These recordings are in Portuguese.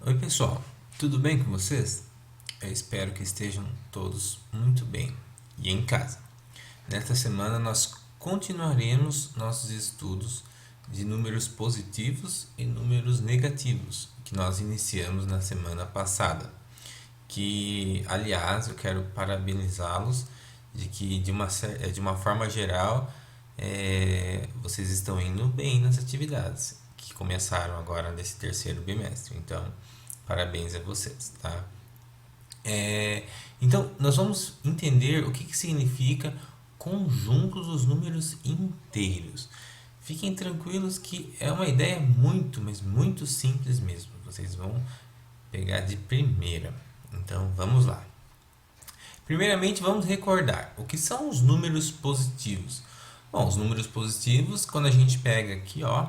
Oi pessoal, tudo bem com vocês? Eu espero que estejam todos muito bem e em casa. Nesta semana nós continuaremos nossos estudos de números positivos e números negativos que nós iniciamos na semana passada. Que, aliás, eu quero parabenizá-los de que de uma forma geral vocês estão indo bem nas atividades que começaram agora nesse terceiro bimestre. Então, parabéns a vocês, tá? Então, nós vamos entender o que significa conjunto dos números inteiros. Fiquem tranquilos que é uma ideia muito, mas muito simples mesmo. Vocês vão pegar de primeira. Então, vamos lá. Primeiramente, vamos recordar o que são os números positivos. Bom, os números positivos, quando a gente pega aqui, ó,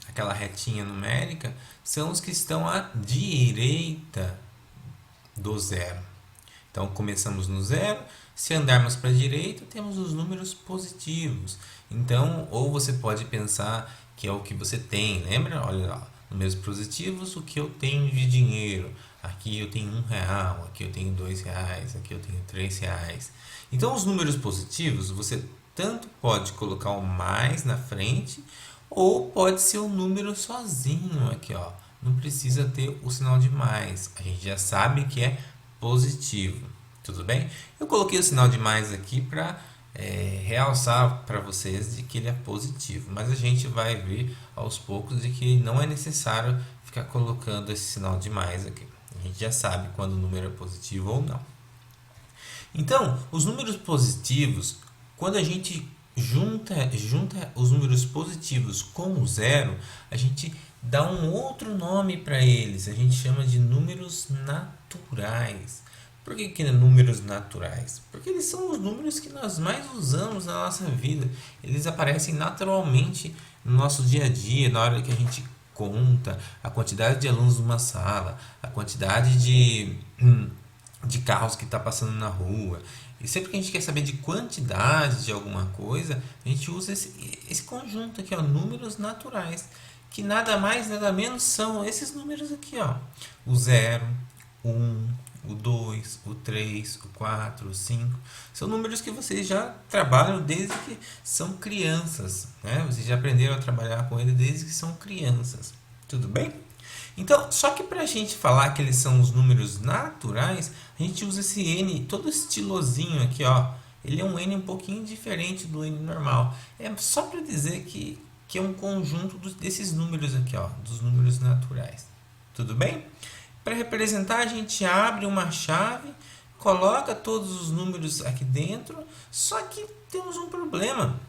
aquela retinha numérica, são os que estão à direita do zero. Então, começamos no zero, se andarmos para a direita, temos os números positivos. Então, ou você pode pensar que é o que você tem, lembra? Olha lá, números positivos, o que eu tenho de dinheiro. Aqui eu tenho R$ 1, aqui eu tenho R$ 2, aqui eu tenho R$ 3. Então, os números positivos, você tanto pode colocar o mais na frente, ou pode ser o número sozinho aqui, ó. Não precisa ter o sinal de mais. A gente já sabe que é positivo. Tudo bem? Eu coloquei o sinal de mais aqui para realçar para vocês de que ele é positivo. Mas a gente vai ver aos poucos de que não é necessário ficar colocando esse sinal de mais aqui. A gente já sabe quando o número é positivo ou não. Então, os números positivos, quando a gente junta os números positivos com o zero, a gente dá um outro nome para eles. A gente chama de números naturais. Por que números naturais? Porque eles são os números que nós mais usamos na nossa vida. Eles aparecem naturalmente no nosso dia a dia, na hora que a gente conta a quantidade de alunos numa sala, a quantidade de carros que está passando na rua. E sempre que a gente quer saber de quantidade de alguma coisa, a gente usa esse conjunto aqui, ó, números naturais, que nada mais, nada menos são esses números aqui, ó. O 0, 1, o 2, o 3, o 4, o 5. São números que vocês já trabalham desde que são crianças, né? Vocês já aprenderam a trabalhar com ele desde que são crianças. Tudo bem? Então, só que para a gente falar que eles são os números naturais, a gente usa esse N todo estilosinho aqui, ó. Ele é um N um pouquinho diferente do N normal. É só para dizer que é um conjunto desses números aqui, ó, dos números naturais. Tudo bem? Para representar, a gente abre uma chave, coloca todos os números aqui dentro, só que temos um problema.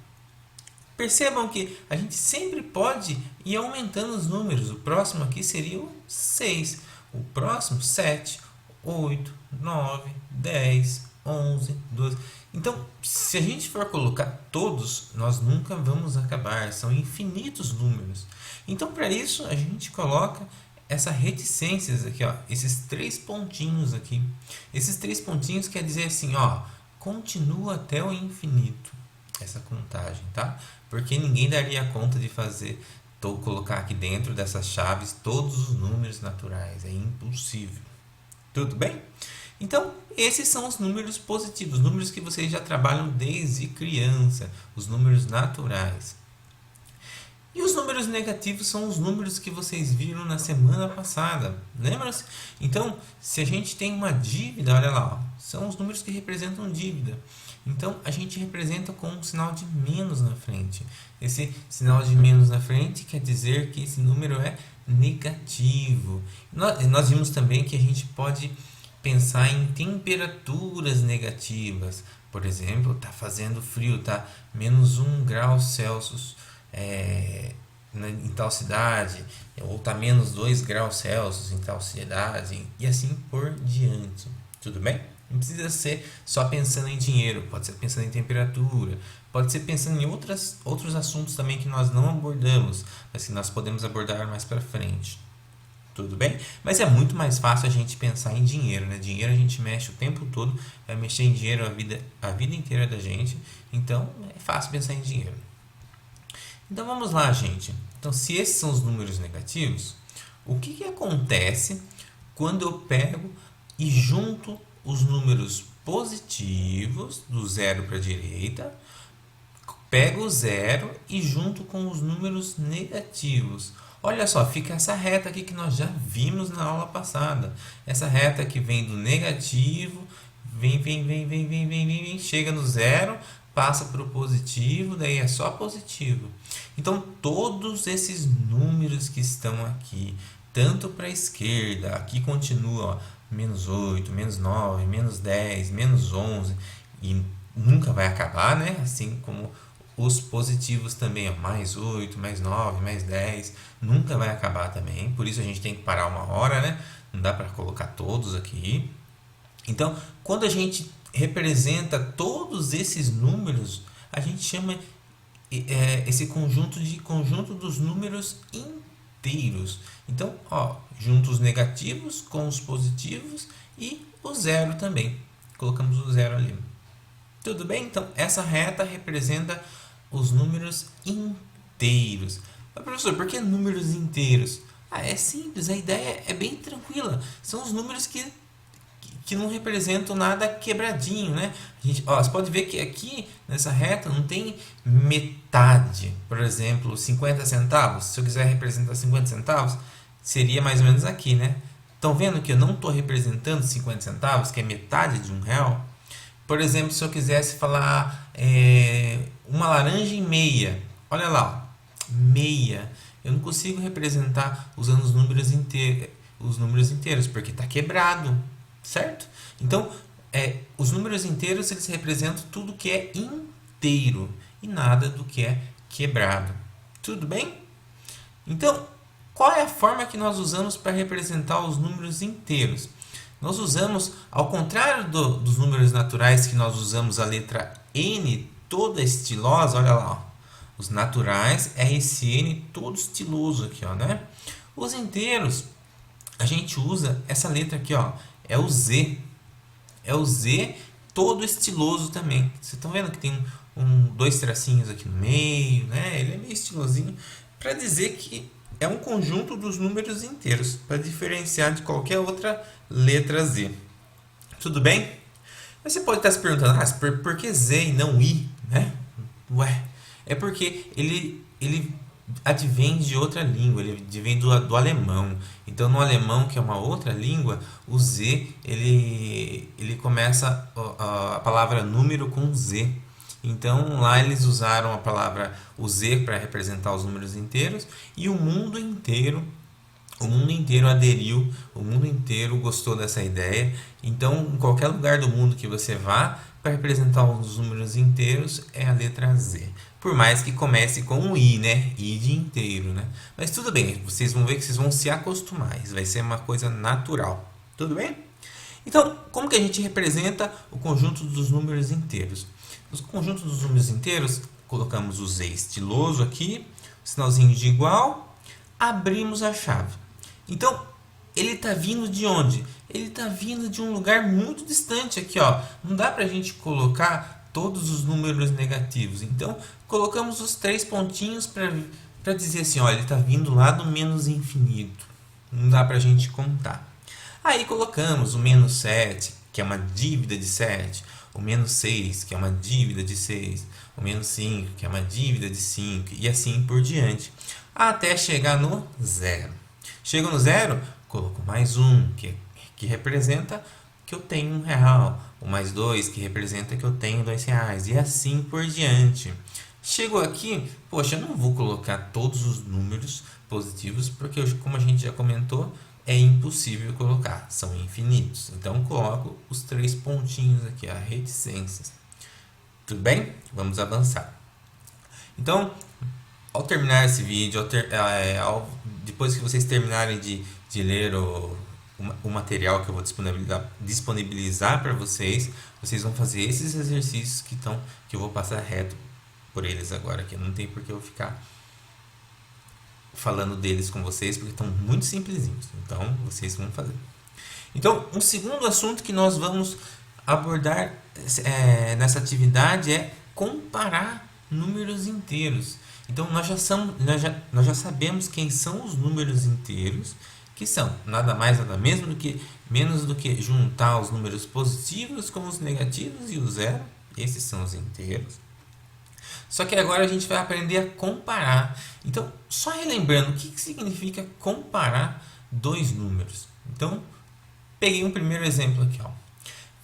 Percebam que a gente sempre pode ir aumentando os números. O próximo aqui seria o 6, o próximo 7, 8, 9, 10, 11, 12. Então, se a gente for colocar todos, nós nunca vamos acabar. São infinitos números. Então, para isso, a gente coloca essas reticências aqui, ó, esses três pontinhos aqui. Esses três pontinhos quer dizer assim, ó, continua até o infinito essa contagem, tá? Porque ninguém daria conta de colocar aqui dentro dessas chaves todos os números naturais, é impossível. Tudo bem? Então, esses são os números positivos, números que vocês já trabalham desde criança, os números naturais. E os números negativos são os números que vocês viram na semana passada. Lembra-se? Então, se a gente tem uma dívida, olha lá, ó, são os números que representam dívida. Então, a gente representa com um sinal de menos na frente. Esse sinal de menos na frente quer dizer que esse número é negativo. Nós vimos também que a gente pode pensar em temperaturas negativas. Por exemplo, está fazendo frio, está -1 grau Celsius em tal cidade, ou está -2 graus Celsius em tal cidade, e assim por diante. Tudo bem? Não precisa ser só pensando em dinheiro, pode ser pensando em temperatura, pode ser pensando em outros assuntos também que nós não abordamos, mas que nós podemos abordar mais para frente. Tudo bem? Mas é muito mais fácil a gente pensar em dinheiro, né? Dinheiro a gente mexe o tempo todo, vai mexer em dinheiro a vida inteira da gente, então é fácil pensar em dinheiro. Então vamos lá, gente. Então, se esses são os números negativos, O que acontece quando eu pego e junto os números positivos, do zero para a direita, pego o zero e junto com os números negativos? Olha só, fica essa reta aqui que nós já vimos na aula passada. Essa reta que vem do negativo, vem, chega no zero, passa para o positivo, daí é só positivo. Então, todos esses números que estão aqui, tanto para a esquerda, aqui continua, ó, menos 8, menos 9, menos 10, menos 11, e nunca vai acabar, né? Assim como os positivos também, ó, mais 8, mais 9, mais 10, nunca vai acabar também. Por isso a gente tem que parar uma hora, né? Não dá para colocar todos aqui. Então, quando a gente representa todos esses números, a gente chama esse conjunto de conjunto dos números inteiros. Então, ó, junto os negativos com os positivos e o zero também. Colocamos o zero ali. Tudo bem? Então, essa reta representa os números inteiros. Mas, professor, por que números inteiros? É simples, a ideia é bem tranquila. São os números que não representam nada quebradinho, né? Você pode ver que aqui nessa reta não tem metade. Por exemplo, 50 centavos. Se eu quiser representar 50 centavos, seria mais ou menos aqui, né? Estão vendo que eu não estou representando 50 centavos, que é metade de R$ 1? Por exemplo, se eu quisesse falar uma laranja em meia. Olha lá, ó, meia. Eu não consigo representar usando os números inteiros, porque está quebrado. Certo? Então, os números inteiros eles representam tudo que é inteiro e nada do que é quebrado. Tudo bem? Então, qual é a forma que nós usamos para representar os números inteiros? Nós usamos, ao contrário dos números naturais, que nós usamos a letra N toda estilosa, olha lá, ó, os naturais é esse N todo estiloso aqui, ó, né? Os inteiros, a gente usa essa letra aqui, ó, é o Z. É o Z todo estiloso também. Vocês estão vendo que tem dois tracinhos aqui no meio, né? Ele é meio estilosinho para dizer que é um conjunto dos números inteiros, para diferenciar de qualquer outra letra Z. Tudo bem? Mas você pode estar se perguntando, por que Z e não I, né? Ué, é porque ele advém de outra língua, ele advém do alemão. Então, no alemão, que é uma outra língua, o Z, ele começa a palavra número com Z. Então, lá eles usaram a palavra o Z para representar os números inteiros e o mundo inteiro aderiu, o mundo inteiro gostou dessa ideia. Então, em qualquer lugar do mundo que você vá, para representar os números inteiros é a letra Z. Por mais que comece com um I, né? I de inteiro, né? Mas tudo bem, vocês vão ver que vocês vão se acostumar. Isso vai ser uma coisa natural. Tudo bem? Então, como que a gente representa o conjunto dos números inteiros? Os conjuntos dos números inteiros, colocamos o Z estiloso aqui, sinalzinho de igual, abrimos a chave. Então, ele está vindo de onde? Ele está vindo de um lugar muito distante aqui, ó. Não dá para a gente colocar todos os números negativos. Então, colocamos os 3 pontinhos para dizer assim, ó, ele está vindo lá do menos infinito. Não dá para a gente contar. Aí colocamos o menos 7, que é uma dívida de 7. O menos 6, que é uma dívida de 6. O menos 5, que é uma dívida de 5. E assim por diante. Até chegar no zero. Chego no zero, coloco mais um, que representa que eu tenho R$1. O mais 2, que representa que eu tenho R$2. E assim por diante. Chegou aqui, poxa, eu não vou colocar todos os números positivos, porque como a gente já comentou, é impossível colocar, são infinitos. Então, coloco os 3 pontinhos aqui, a reticências. Tudo bem? Vamos avançar. Então, ao terminar esse vídeo, depois que vocês terminarem de ler o material que eu vou disponibilizar para vocês, vocês vão fazer esses exercícios que eu vou passar reto por eles agora, que não tem por que eu ficar falando deles com vocês, porque estão muito simplesinhos. Então, vocês vão fazer. Então, um segundo assunto que nós vamos abordar nessa atividade é comparar números inteiros. Então nós já sabemos quem são os números inteiros, que são nada mais nada menos do que juntar os números positivos com os negativos e o zero. Esses são os inteiros. Só que agora a gente vai aprender a comparar. Então, só relembrando, o que significa comparar dois números? Então, peguei um primeiro exemplo aqui. Ó.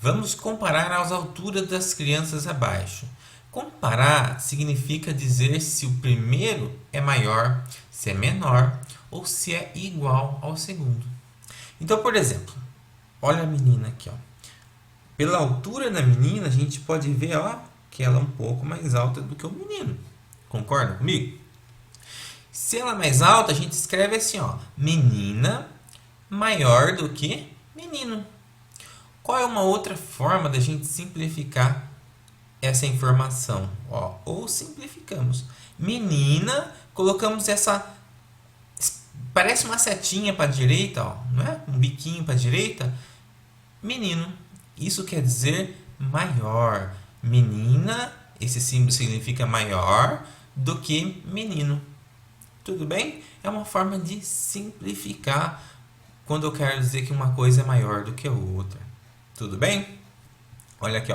Vamos comparar as alturas das crianças abaixo. Comparar significa dizer se o primeiro é maior, se é menor ou se é igual ao segundo. Então, por exemplo, olha a menina aqui. Ó. Pela altura da menina, a gente pode ver que ela é um pouco mais alta do que o menino. Concorda comigo? Se ela é mais alta, a gente escreve assim, menina maior do que menino. Qual é uma outra forma da gente simplificar essa informação? Ou simplificamos. Menina, colocamos essa... Parece uma setinha para a direita, não é? Um biquinho para a direita. Menino. Isso quer dizer maior. Menina, esse símbolo significa maior do que menino. Tudo bem? É uma forma de simplificar quando eu quero dizer que uma coisa é maior do que a outra. Tudo bem? Olha aqui,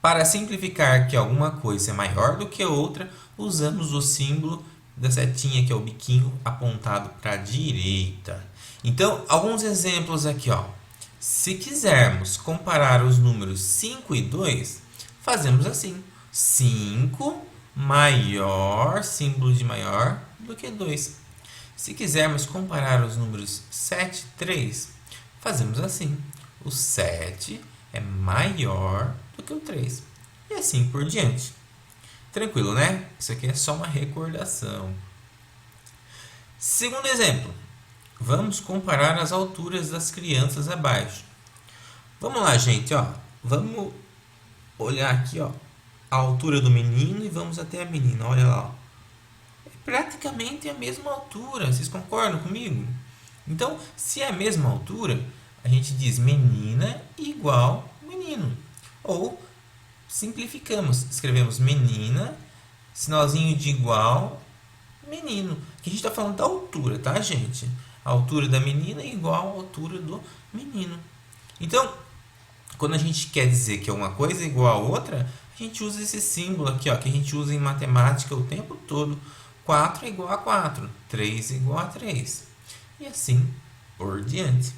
para simplificar que alguma coisa é maior do que a outra, usamos o símbolo da setinha, que é o biquinho apontado para a direita. Então, alguns exemplos aqui. Se quisermos comparar os números 5 e 2, fazemos assim. 5 maior, símbolo de maior, do que 2. Se quisermos comparar os números 7 e 3, fazemos assim. O 7 é maior do que o 3. E assim por diante. Tranquilo, né? Isso aqui é só uma recordação. Segundo exemplo. Vamos comparar as alturas das crianças abaixo. Vamos lá, gente. Vamos olhar aqui a altura do menino e vamos até a menina. Olha lá. É praticamente a mesma altura. Vocês concordam comigo? Então, se é a mesma altura, a gente diz menina igual menino. Ou simplificamos. Escrevemos menina, sinalzinho de igual, menino. Aqui a gente está falando da altura, tá, gente? A altura da menina é igual à altura do menino. Então, quando a gente quer dizer que uma coisa é igual a outra, a gente usa esse símbolo aqui, que a gente usa em matemática o tempo todo. 4 é igual a 4, 3 é igual a 3. E assim por diante.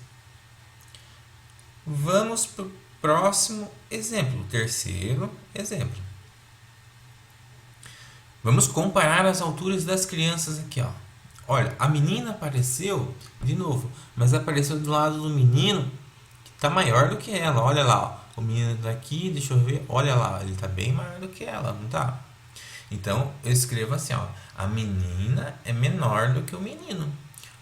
Vamos para o próximo exemplo, o terceiro exemplo. Vamos comparar as alturas das crianças aqui, Olha, a menina apareceu, de novo, mas apareceu do lado do menino que está maior do que ela. Olha lá, o menino daqui, deixa eu ver, olha lá, ele está bem maior do que ela, não está? Então, eu escrevo assim, a menina é menor do que o menino.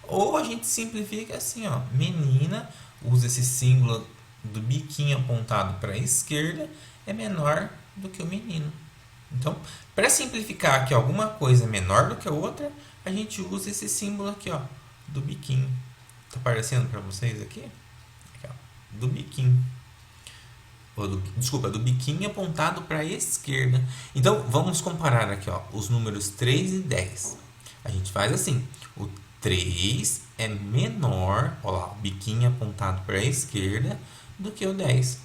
Ou a gente simplifica assim, menina, usa esse símbolo do biquinho apontado para a esquerda, é menor do que o menino. Então, para simplificar que alguma coisa é menor do que a outra, a gente usa esse símbolo aqui, do biquinho. Está aparecendo para vocês aqui? Do biquinho. Do biquinho apontado para a esquerda. Então, vamos comparar aqui, os números 3 e 10. A gente faz assim. O 3 é menor, olha lá, o biquinho apontado para a esquerda, do que o 10.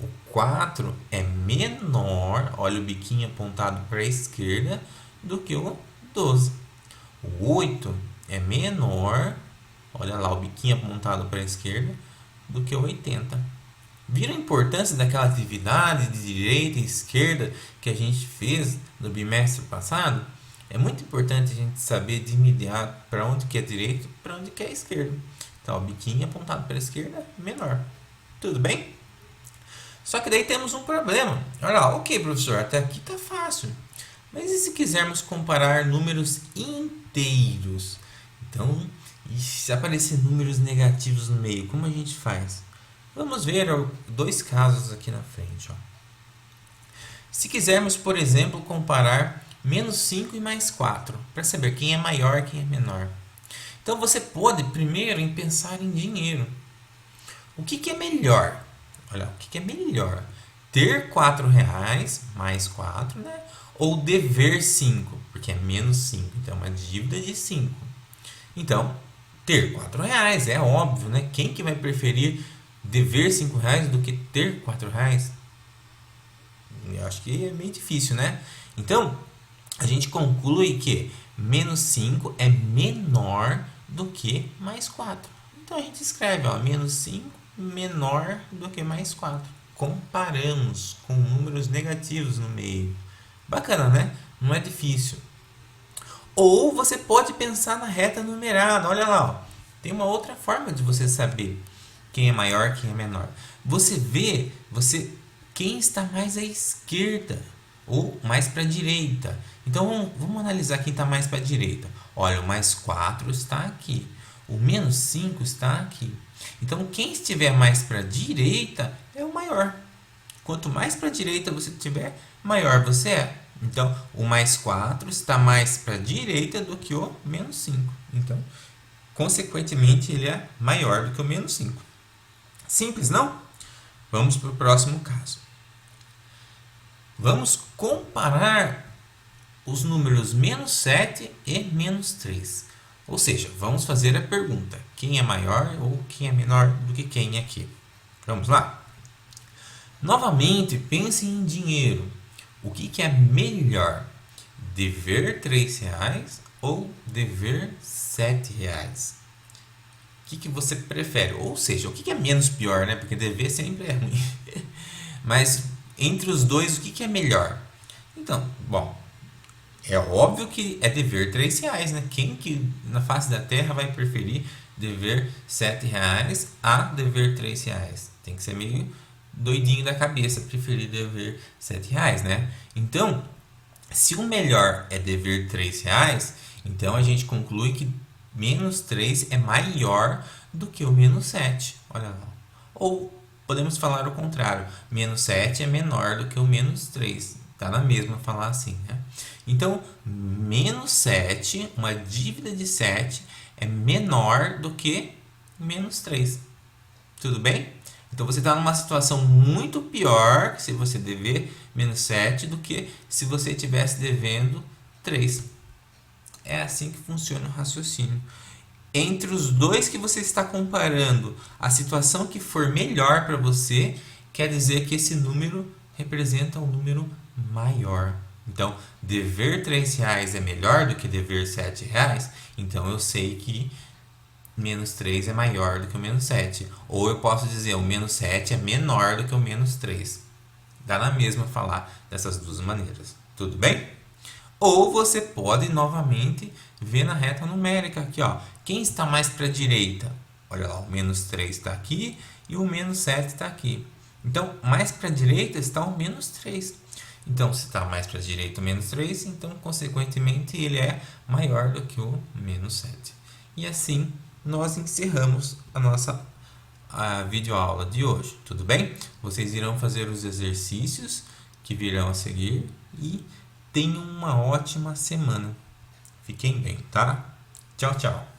O 4 é menor, olha o biquinho apontado para a esquerda, do que o 12. O 8 é menor, olha lá o biquinho apontado para a esquerda, do que o 80. Viram a importância daquela atividade de direita e esquerda que a gente fez no bimestre passado? É muito importante a gente saber de imediato para onde que é direito e para onde que é esquerda. Então, o biquinho apontado para a esquerda, menor. Tudo bem? Só que daí temos um problema. Olha lá, ok, professor, até aqui está fácil. Mas e se quisermos comparar números inteiros? Então, e se aparecer números negativos no meio, como a gente faz? Vamos ver dois casos aqui na frente. Se quisermos, por exemplo, comparar menos 5 e mais 4, para saber quem é maior e quem é menor. Então, você pode primeiro pensar em dinheiro. O que é melhor? Olha, o que é melhor? Ter R$ 4 mais 4, né? Ou dever 5? porque é menos 5. Então, é uma dívida de 5. Então, ter R$ 4 é óbvio, né? Quem que vai preferir dever R$ 5 do que ter R$ 4? Eu acho que é meio difícil, né? Então, a gente conclui que menos 5 é menor do que mais 4. Então, a gente escreve, ó, menos 5 menor do que mais 4. Comparamos com números negativos no meio. Bacana, né? Não é difícil. Ou você pode pensar na reta numerada. Olha lá, ó. Tem uma outra forma de você saber quem é maior, quem é menor. Você vê, quem está mais à esquerda ou mais para a direita. Então vamos analisar quem está mais para a direita. Olha, o mais 4 está aqui. O menos 5 está aqui. Então quem estiver mais para a direita é o maior. Quanto mais para a direita você tiver, maior você é. Então, o mais 4 está mais para a direita do que o menos 5. Então, consequentemente, ele é maior do que o menos 5. Simples, não? Vamos para o próximo caso. Vamos comparar os números menos 7 e menos 3. Ou seja, vamos fazer a pergunta: quem é maior ou quem é menor do que quem aqui? Vamos lá? Novamente, pense em dinheiro. O que é melhor? Dever R$ 3 ou dever R$ 7? O que você prefere? Ou seja, o que é menos pior, né? Porque dever sempre é ruim. Mas entre os dois, o que é melhor? Então, bom, é óbvio que é dever R$ 3, né? Quem que na face da Terra vai preferir dever R$ 7 a dever R$ 3? Tem que ser meio doidinho da cabeça preferir dever R$ 7, né? Então, se o melhor é dever R$ 3, então a gente conclui que menos 3 é maior do que o menos 7. Olha lá. Ou podemos falar o contrário: menos 7 é menor do que o menos 3. Tá na mesma falar assim, né? Então, menos 7, uma dívida de 7, é menor do que menos 3. Tudo bem? Então você está numa situação muito pior se você dever menos 7 do que se você estivesse devendo 3. É assim que funciona o raciocínio. Entre os dois que você está comparando, a situação que for melhor para você quer dizer que esse número representa um número maior. Então, dever R$ 3 é melhor do que dever R$ 7, então eu sei que menos 3 é maior do que o menos 7. Ou eu posso dizer, o menos 7 é menor do que o menos 3. Dá na mesma falar dessas duas maneiras. Tudo bem? Ou você pode novamente ver na reta numérica aqui, ó. Quem está mais para a direita? Olha lá, o menos 3 está aqui e o menos 7 está aqui. Então, mais para a direita está o menos 3. Então, se está mais para a direita o menos 3, então, consequentemente, ele é maior do que o menos 7. E assim, nós encerramos a nossa videoaula de hoje, tudo bem? Vocês irão fazer os exercícios que virão a seguir e tenham uma ótima semana. Fiquem bem, tá? Tchau, tchau.